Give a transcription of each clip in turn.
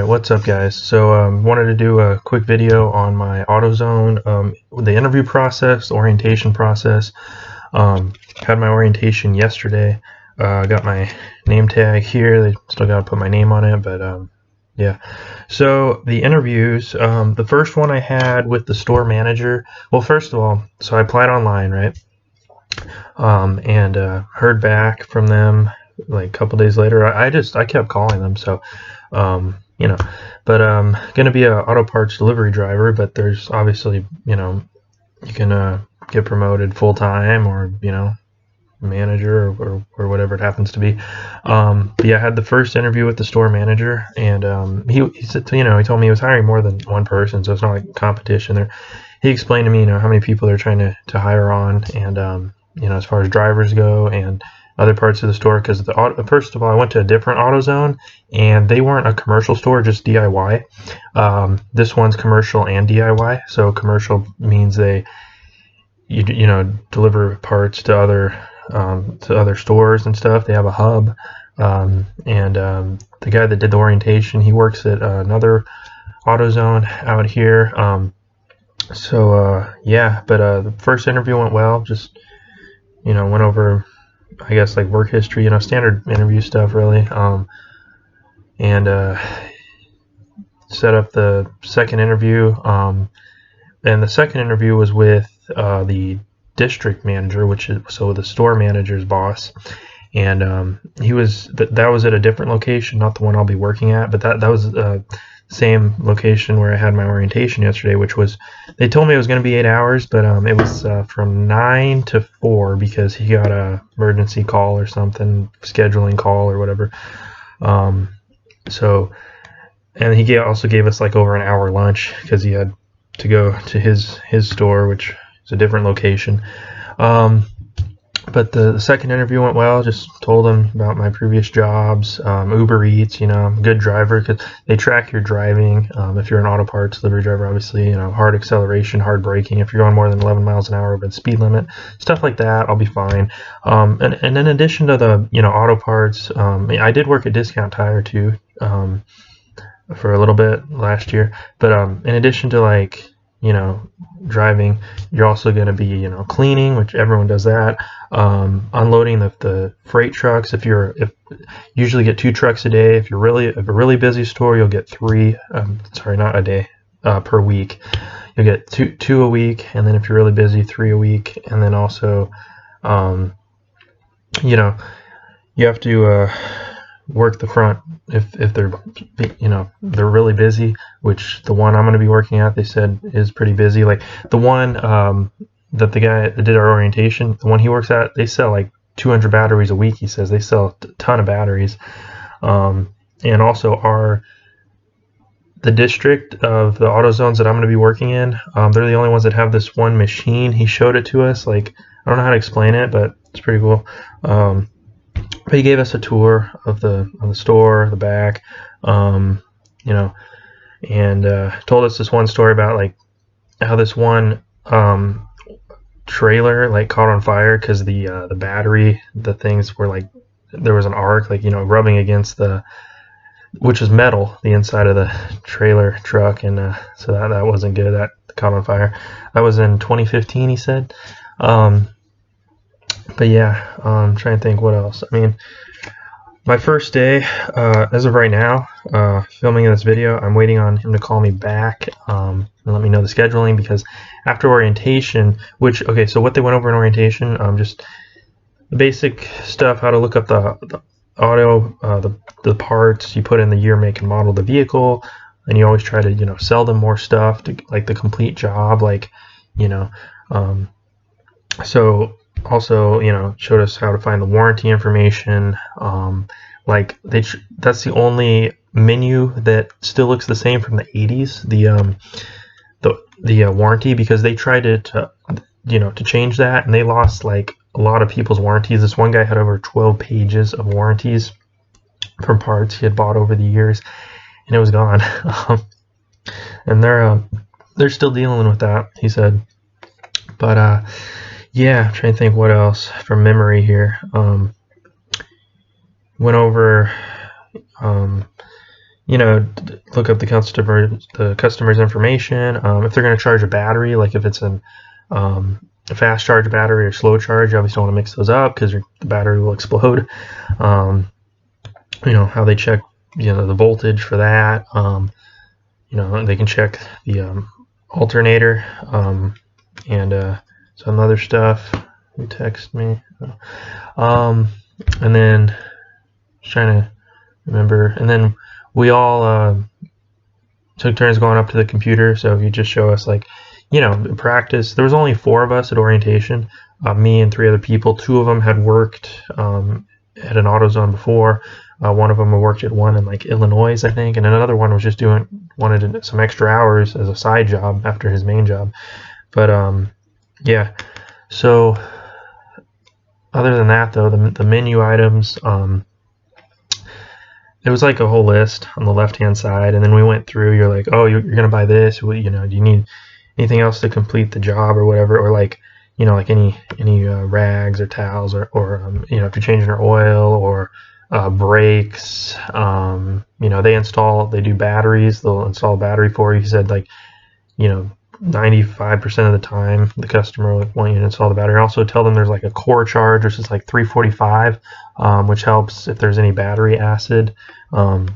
what's up guys? So wanted to do a quick video on my AutoZone, the interview process, orientation process. Had my orientation yesterday. Got my name tag here. They still got to put my name on it, but yeah. So the interviews, the first one I had with the store manager. Well, first of all, so I applied online, right? And heard back from them like a couple days later. I kept calling them, so but gonna be a auto parts delivery driver, but there's obviously, you can get promoted full-time, or manager, or whatever it happens to be. But yeah, I had the first interview with the store manager, and he said, he told me he was hiring more than one person, so it's not like competition there. He explained to me how many people they're trying to hire on, and as far as drivers go and other parts of the store, because first of all, I went to a different AutoZone, and they weren't a commercial store, just DIY. This one's commercial and DIY. So commercial means they deliver parts to other stores and stuff. They have a hub, and the guy that did the orientation, he works at another AutoZone out here. Yeah, but the first interview went well. Just went over, I guess, like work history, standard interview stuff, really. And set up the second interview. And the second interview was with the district manager, which is the store manager's boss. And he was that was at a different location, not the one I'll be working at, but that was same location where I had my orientation yesterday, which was, they told me it was going to be 8 hours, but it was from 9 to 4 because he got a emergency call or something, scheduling call or whatever. And he also gave us like over an hour lunch because he had to go to his store, which is a different location. But the second interview went well. Just told him about my previous jobs, Uber Eats, good driver, because they track your driving. If you're an auto parts delivery driver, obviously, hard acceleration, hard braking. If you're going more than 11 miles an hour over the speed limit, stuff like that, I'll be fine. And in addition to the, auto parts, I did work at Discount Tire too, for a little bit last year. But in addition to like, driving, you're also going to be, cleaning, which everyone does that. Unloading the freight trucks. If usually get 2 trucks a day. If you're a really busy store, you'll get 3. Sorry, not a day. Per week, you'll get two a week, and then if you're really busy, 3 a week. And then also, you have to work the front if they're they're really busy, which the one I'm going to be working at, they said, is pretty busy. Like the one that the guy that did our orientation, the one he works at, they sell like 200 batteries a week. He says they sell a ton of batteries. And also the district of the AutoZones that I'm going to be working in, they're the only ones that have this one machine. He showed it to us. Like, I don't know how to explain it, but it's pretty cool. But he gave us a tour of the store, the back, and told us this one story about like how this one trailer like caught on fire because the battery, the things were like, there was an arc, like rubbing against which is metal, the inside of the trailer truck, and so that wasn't good. That caught on fire. That was in 2015, he said. But yeah, I'm trying to think what else. I mean, my first day, as of right now, filming this video, I'm waiting on him to call me back and let me know the scheduling, because after orientation, so what they went over in orientation, just the basic stuff, how to look up the auto, the parts, you put in the year, make, and model of the vehicle, and you always try to, sell them more stuff, to like the complete job, like, so also, showed us how to find the warranty information. Like that's the only menu that still looks the same from the 80s, the warranty, because they tried to change that, and they lost like a lot of people's warranties. This one guy had over 12 pages of warranties from parts he had bought over the years, and it was gone. And they're still dealing with that, he said. But yeah, I'm trying to think what else from memory here. Went over look up the customer's information. If they're going to charge a battery, like if it's a fast charge battery or slow charge, you obviously don't want to mix those up because the battery will explode. How they check the voltage for that. They can check the alternator and some other stuff. Who texted me? And then just trying to remember. And then we all took turns going up to the computer. So if you just show us practice. There was only 4 of us at orientation, me and 3 other people. 2 of them had worked at an AutoZone before. One of them had worked at one in Illinois, I think, and another one was just wanted some extra hours as a side job after his main job. But yeah. So other than that, though, the menu items, it was like a whole list on the left-hand side, and then we went through. You're like, oh, you're gonna buy this. Do you need anything else to complete the job or whatever, or any rags or towels or if you're changing your oil or brakes. They do batteries. They'll install a battery for you. He said 95% of the time the customer will want you to install the battery. Also tell them there's a core charge, which is 345, which helps if there's any battery acid. And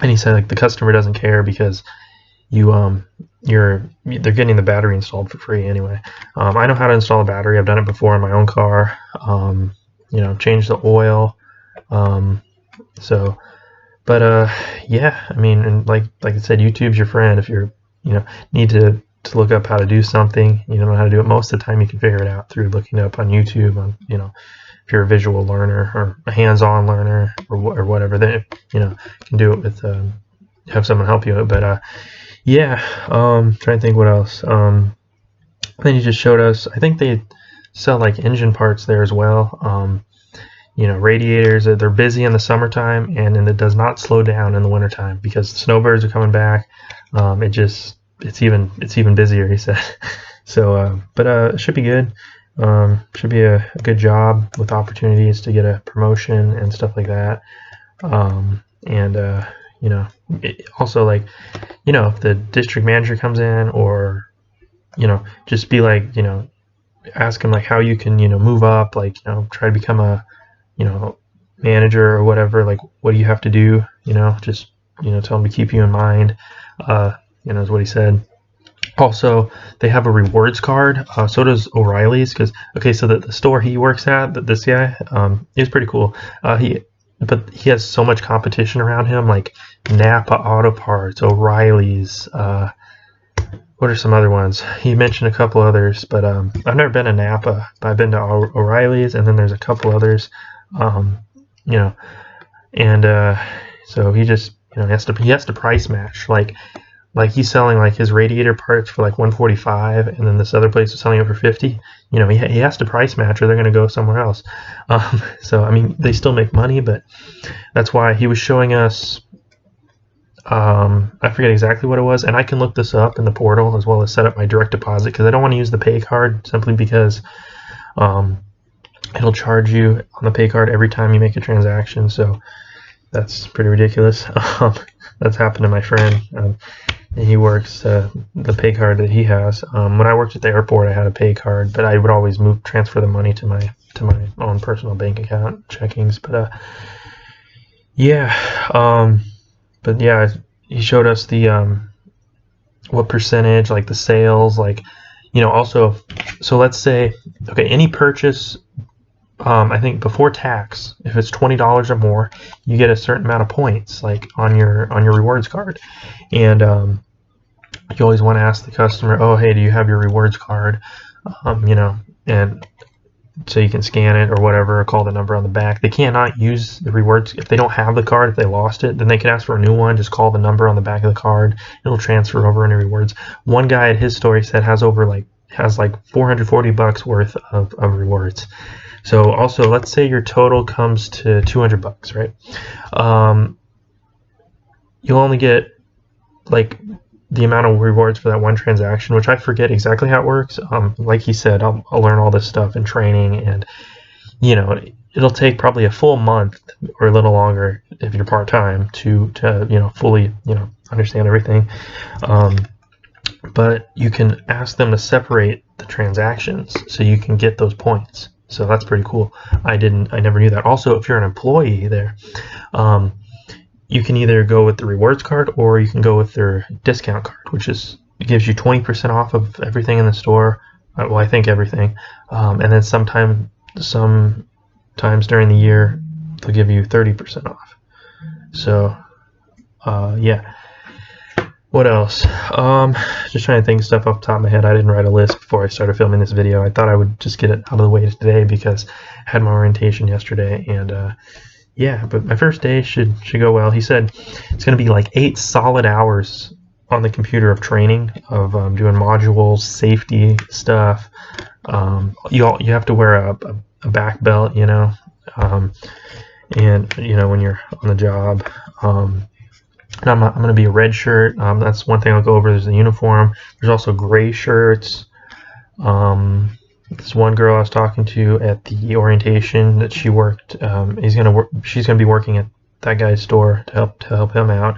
he said the customer doesn't care because they're getting the battery installed for free anyway. I know how to install a battery. I've done it before in my own car. Change the oil. Yeah, I mean, and like I said, YouTube's your friend. If you're need to look up how to do something, you don't know how to do it, most of the time you can figure it out through looking up on YouTube. If you're a visual learner or a hands-on learner or whatever, then can do it with have someone help you. But yeah, trying to think what else. Then he just showed us, I think they sell engine parts there as well. Radiators, they're busy in the summertime, and it does not slow down in the wintertime because the snowbirds are coming back. It's even busier, he said. So, but it should be good. Should be a good job with opportunities to get a promotion and stuff like that. Also if the district manager comes in, or just be ask him how you can move up, try to become a manager or whatever. What do you have to do? Just tell him to keep you in mind. Is what he said. Also, they have a rewards card. So does O'Reilly's. So the store he works at, this guy, is pretty cool. But he has so much competition around him, like Napa Auto Parts, O'Reilly's. What are some other ones? He mentioned a couple others, but I've never been to Napa. But I've been to O'Reilly's, and then there's a couple others. So he just he has to price match. Like he's selling his radiator parts for $145, and then this other place is selling it for $50. He has to price match, or they're going to go somewhere else. So I mean, they still make money, but that's why he was showing us. I forget exactly what it was, and I can look this up in the portal as well as set up my direct deposit, because I don't want to use the pay card simply because it'll charge you on the pay card every time you make a transaction. So that's pretty ridiculous. That's happened to my friend. And he works the pay card that he has. When I worked at the airport, I had a pay card, but I would always transfer the money to my own personal bank account checkings. But yeah, he showed us the what percentage, the sales, also. So let's say, okay, any purchase, I think before tax, if it's $20 or more, you get a certain amount of points, on your rewards card. And you always want to ask the customer, oh, hey, do you have your rewards card? And so you can scan it or whatever, or call the number on the back. They cannot use the rewards if they don't have the card. If they lost it, then they can ask for a new one. Just call the number on the back of the card. It'll transfer over into rewards. One guy at his store, he said, has $440 worth of rewards. So also, let's say your total comes to $200, right? You'll only get the amount of rewards for that one transaction, which I forget exactly how it works. Like he said, I'll learn all this stuff in training, and it'll take probably a full month or a little longer if you're part-time to fully understand everything. But you can ask them to separate the transactions so you can get those points. So that's pretty cool. I never knew that. Also, if you're an employee there, you can either go with the rewards card or you can go with their discount card, which it gives you 20% off of everything in the store. Well, I think everything. And then sometimes during the year, they'll give you 30% off. So, yeah. What else? Just trying to think of stuff off the top of my head. I didn't write a list before I started filming this video. I thought I would just get it out of the way today because I had my orientation yesterday, and yeah, but my first day should go well. He said it's going to be like 8 solid hours on the computer of training, of doing modules, safety stuff. You have to wear a back belt, and when you're on the job. I'm going to be a red shirt. That's one thing I'll go over. There's the uniform. There's also gray shirts. This one girl I was talking to at the orientation that she worked. She's going to be working at that guy's store to help him out.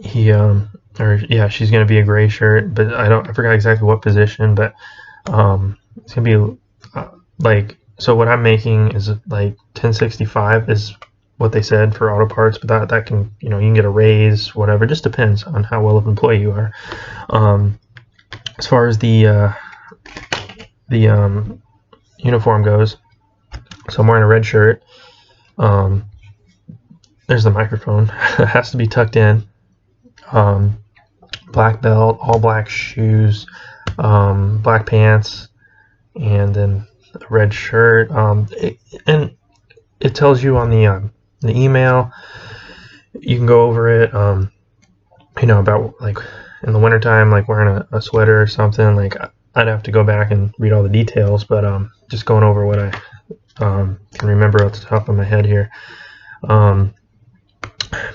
She's going to be a gray shirt. But I forgot exactly what position. But it's going to be so what I'm making is like 1065 is what they said for auto parts, but that can you can get a raise, whatever. It just depends on how well of an employee you are. As far as the uniform goes, so I'm wearing a red shirt. There's the microphone. It has to be tucked in. Black belt, all black shoes, black pants, and then a red shirt. And it tells you on the email. You can go over it. About like in the wintertime, like wearing a sweater or something. Like I'd have to go back and read all the details, but just going over what I can remember off the top of my head here. But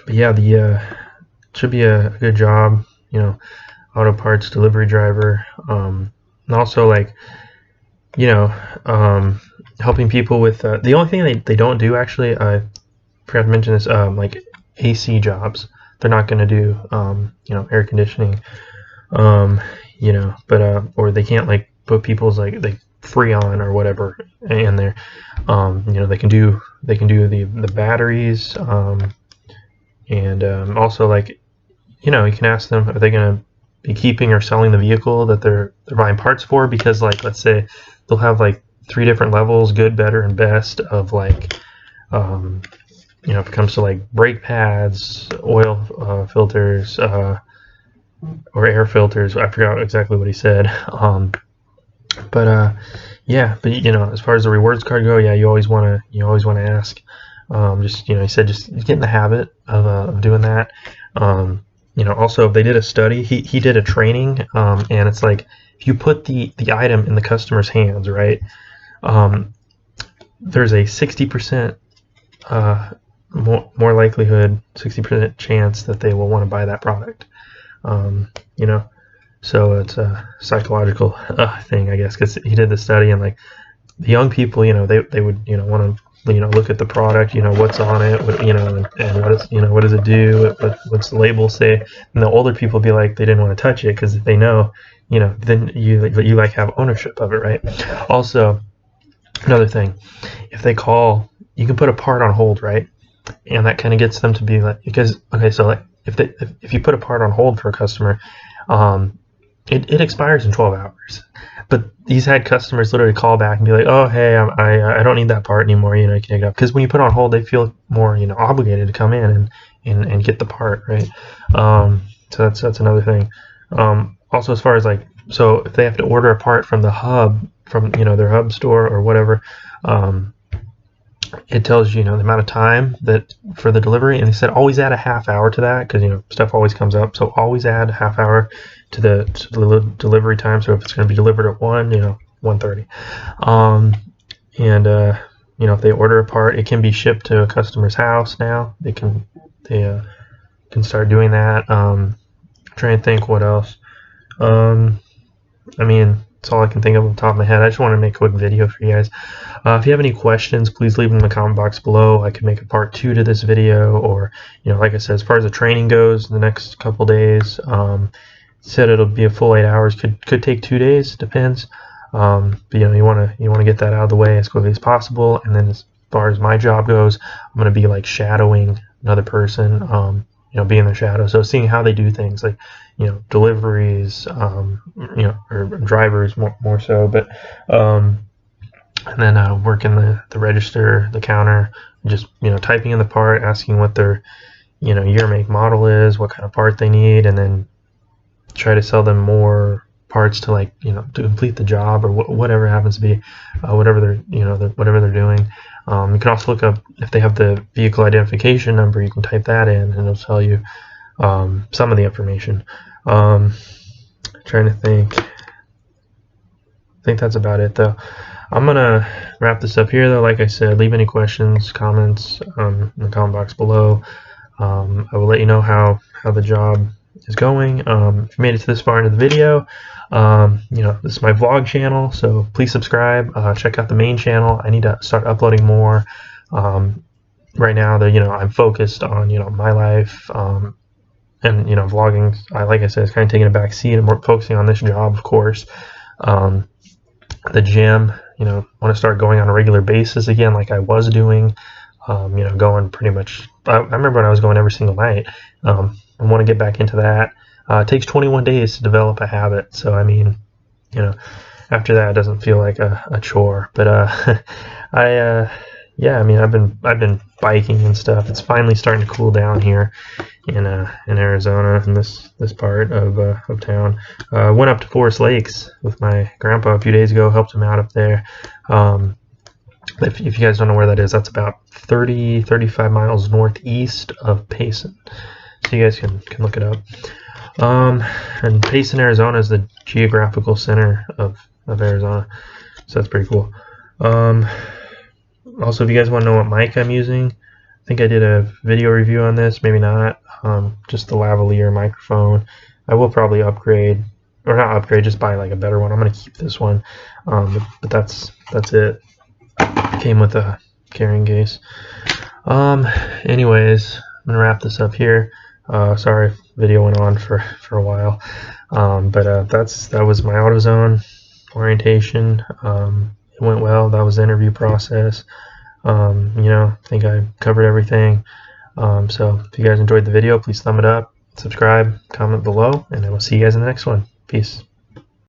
yeah, should be a good job. Auto parts delivery driver. And also helping people with the only thing they don't do, actually, I forgot to mention this, like AC jobs. They're not going to do air conditioning, or they can't like put people's like Freon or whatever in there. They can do the batteries, and also you can ask them, are they going to be keeping or selling the vehicle that they're buying parts for? Because let's say they'll have 3 different levels, good, better, and best of if it comes to brake pads, oil filters, or air filters. I forgot exactly what he said. As far as the rewards card go, yeah, you always want to ask. He said just get in the habit of doing that. Also, they did a study. He did a training, and it's like if you put the item in the customer's hands, right? There's a 60% more likelihood, 60% chance that they will want to buy that product. So it's a psychological thing, I guess, because he did the study, and the young people, they would want to look at the product, what's on it, and what does it do, what's the label say, and the older people be like they didn't want to touch it because they know, then you have ownership of it, right? Also, another thing, if they call, you can put a part on hold, right? And that kind of gets them to be if you put a part on hold for a customer, it expires in 12 hours. But these had customers literally call back and be like, oh, hey, I don't need that part anymore. You can take it up. Because when you put on hold, they feel more, obligated to come in and get the part, right? So that's another thing. Also, as far as so if they have to order a part from the hub, from their hub store or whatever, it tells you the amount of time that for the delivery, and they said always add a half hour to that because stuff always comes up. So always add a half hour to the delivery time. So if it's going to be delivered at 1:30, if they order a part, it can be shipped to a customer's house now. They can start doing that. Trying to think what else. That's all I can think of on the top of my head. I just want to make a quick video for you guys. If you have any questions, please leave them in the comment box below. I could make a part 2 to this video, or like I said, as far as the training goes, the next couple days, said it'll be a full 8 hours. Could take 2 days, depends. But you want to get that out of the way as quickly as possible. And then as far as my job goes, I'm going to be like shadowing another person. Be in their shadow, so seeing how they do things, like deliveries, or drivers more so, but and then working the register, the counter, just typing in the part, asking what their year, make, model is, what kind of part they need, and then try to sell them more parts to to complete the job, or whatever happens to be, whatever they're doing. You can also look up if they have the vehicle identification number. You can type that in, and it'll tell you some of the information. Trying to think. I think that's about it, though. I'm gonna wrap this up here, though. Like I said, leave any questions, comments in the comment box below. I will let you know how the job is going. If you made it to this far into the video, this is my vlog channel, so please subscribe. Check out the main channel. I need to start uploading more. Right now, I'm focused on my life, and vlogging. Like I said, it's kind of taking a back seat. I'm more focusing on this job, of course. The gym, want to start going on a regular basis again, like I was doing. Going pretty much. I remember when I was going every single night. I want to get back into that. It takes 21 days to develop a habit, so I mean, after that, it doesn't feel like a chore. But yeah, I mean, I've been biking and stuff. It's finally starting to cool down here in Arizona, in this part of town. Went up to Forest Lakes with my grandpa a few days ago. Helped him out up there. If you guys don't know where that is, that's about 35 miles northeast of Payson. So you guys can look it up. And Payson, Arizona is the geographical center of Arizona, so that's pretty cool. Also, if you guys want to know what mic I'm using, I think I did a video review on this, maybe not. Just the lavalier microphone. I will probably upgrade, or not upgrade, just buy like a better one. I'm gonna keep this one, but that's it. Came with a carrying case. Anyways, I'm gonna wrap this up here. Sorry, video went on for a while, but that was my AutoZone orientation. It went well. That was the interview process. I think I covered everything. So if you guys enjoyed the video, please thumb it up, subscribe, comment below, and I will see you guys in the next one. Peace.